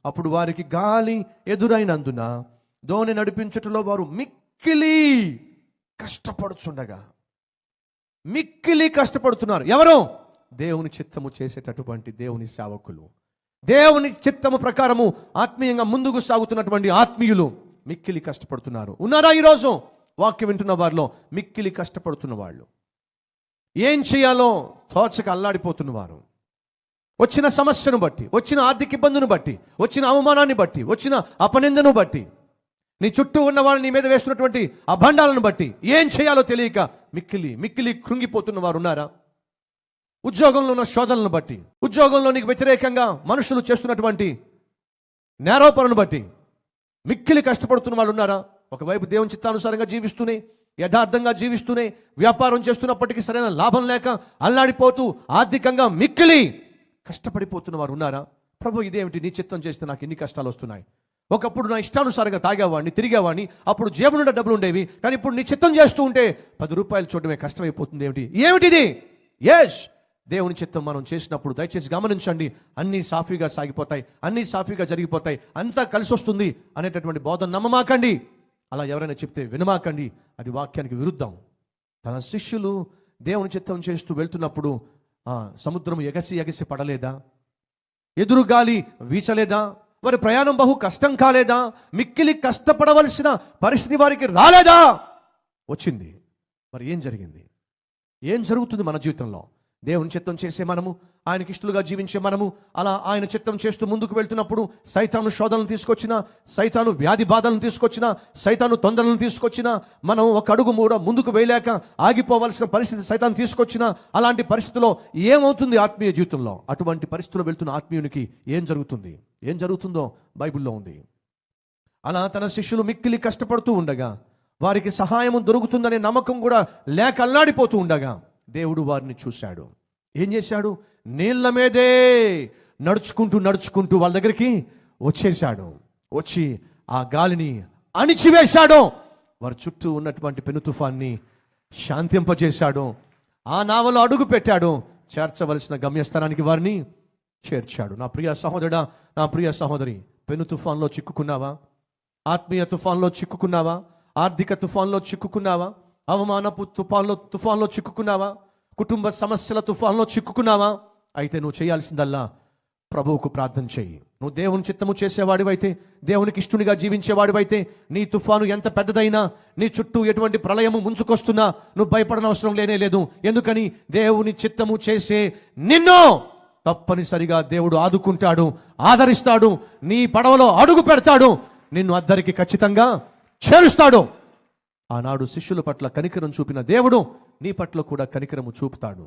అప్పుడు వారికి గాలి ఎదురైనందున దోణి నడిపించుటలో వారు మిక్కిలి కష్టపడుతున్నారు. ఎవరు? దేవుని చిత్తము చేసేటటువంటి దేవుని సేవకులు, దేవుని చిత్తము ప్రకారము ఆత్మీయంగా ముందుకు సాగుతున్నటువంటి ఆత్మీయులు మిక్కిలి కష్టపడుతున్నారు. ఉన్నారా ఈరోజు వాక్యం వింటున్న వారిలో మిక్కిలి కష్టపడుతున్న వాళ్ళు? ఏం చేయాలో తోచక అల్లాడిపోతున్నవారు, వచ్చిన సమస్యను బట్టి, వచ్చిన ఆర్థిక ఇబ్బందును బట్టి, వచ్చిన అవమానాన్ని బట్టి, వచ్చిన అపనిందను బట్టి, నీ చుట్టూ ఉన్న వాళ్ళు నీ మీద వేస్తున్నటువంటి అభండాలను బట్టి ఏం చేయాలో తెలియక మిక్కిలి కృంగిపోతున్న వారు ఉన్నారా? ఉద్యోగంలో ఉన్న శోధనలను బట్టి, ఉద్యోగంలో నీకు వ్యతిరేకంగా మనుషులు చేస్తున్నటువంటి నేరోపణను బట్టి మిక్కిలి కష్టపడుతున్న వాళ్ళు ఉన్నారా? ఒకవైపు దేవుని చిత్తానుసారంగా జీవిస్తూనే, యథార్థంగా జీవిస్తూనే, వ్యాపారం చేస్తున్నప్పటికీ సరైన లాభం లేక అల్లాడిపోతూ ఆర్థికంగా మిక్కిలి కష్టపడిపోతున్న వారు ఉన్నారా? ప్రభు, ఇదేమిటి, నీ చిత్తం చేస్తే నాకు ఎన్ని కష్టాలు వస్తున్నాయి. ఒకప్పుడు నా ఇష్టానుసారంగా తాగేవాడిని, తిరిగేవాడిని, అప్పుడు జేబు నుండి డబ్బులు ఉండేవి, కానీ ఇప్పుడు నీ చిత్తం చేస్తూ ఉంటే 10 రూపాయలు చూడడమే కష్టమైపోతుంది. ఏమిటిది? ఎస్, దేవుని చిత్తం మనం చేసినప్పుడు దయచేసి గమనించండి, అన్నీ సాఫీగా సాగిపోతాయి, అన్నీ సాఫీగా జరిగిపోతాయి, అంతా కలిసి వస్తుంది అనేటటువంటి బోధన నమ్మమాకండి. అలా ఎవరైనా చెప్తే వినమాకండి, అది వాక్యానికి విరుద్ధం. తన శిష్యులు దేవుని చిత్తం చేస్తూ వెళ్తున్నప్పుడు సముద్రం ఎగసి పడలేదా? ఎదురుగాలి వీచలేదా? వారి ప్రయాణం బహు కష్టం కాలేదా? మిక్కిలి కష్టపడవలసిన పరిస్థితి వారికి రాలేదా? వచ్చింది. మరి ఏం జరిగింది? ఏం జరుగుతుంది మన జీవితంలో? దేవుని చిత్తం చేసే మనము, ఆయనకి ఇష్టలుగా జీవించే మనము అలా ఆయన చిత్తం చేస్తూ ముందుకు వెళ్తున్నప్పుడు సైతాను శోధనలు తీసుకొచ్చినా, సైతాను వ్యాధి బాధలను తీసుకొచ్చినా, సైతాను తొందరలను తీసుకొచ్చినా, మనం ఒక అడుగు ముందుకు వేయలేక ఆగిపోవలసిన పరిస్థితి సైతాను తీసుకొచ్చినా, అలాంటి పరిస్థితిలో ఏమవుతుంది ఆత్మీయ జీవితంలో? అటువంటి పరిస్థితిలో వెళ్తున్న ఆత్మీయునికి ఏం జరుగుతుందో బైబిల్లో ఉంది. అలా తన శిష్యులు మిక్కిలి కష్టపడుతూ ఉండగా, వారికి సహాయం దొరుకుతుందనే నమ్మకం కూడా లేక అల్లాడిపోతూ ఉండగా దేవుడు వారిని చూశాడు. ఏం చేశాడు? నీళ్ల మీదే నడుచుకుంటూ వాళ్ళ దగ్గరికి వచ్చేశాడు. వచ్చి ఆ గాలిని అణిచివేశాడు. వారి చుట్టూ ఉన్నటువంటి పెను తుఫాన్ని శాంతింపజేశాడు. ఆ నావలో అడుగు పెట్టాడు. చేర్చవలసిన గమ్యస్థానానికి వారిని చేర్చాడు. నా ప్రియ సహోదరుడా, నా ప్రియ సహోదరి, పెను తుఫాన్లో చిక్కుకున్నావా? ఆత్మీయ తుఫాన్లో చిక్కుకున్నావా? ఆర్థిక తుఫాన్లో చిక్కుకున్నావా? అవమానపు తుఫాన్లో చిక్కుకున్నావా? కుటుంబ సమస్యల తుఫాన్లో చిక్కుకున్నావా? అయితే నువ్వు చేయాల్సిందల్లా ప్రభువుకు ప్రార్థన చెయ్యి. నువ్వు దేవుని చిత్తము చేసేవాడివైతే, దేవునికి ఇష్టనిగా జీవించేవాడివైతే, నీ తుఫాను ఎంత పెద్దదైనా, నీ చుట్టూ ఎటువంటి ప్రళయము ముంచుకొస్తున్నా నువ్వు భయపడనవసరం లేదు. ఎందుకని? దేవుని చిత్తము చేసే నిన్ను తప్పనిసరిగా దేవుడు ఆదుకుంటాడు, ఆదరిస్తాడు, నీ పడవలో అడుగు పెడతాడు, నిన్ను అద్దరికి ఖచ్చితంగా చేరుస్తాడు. ఆనాడు శిష్యుల పట్ల కనికరం చూపిన దేవుడు నీ పట్ల కూడా కనికరము చూపుతాడు.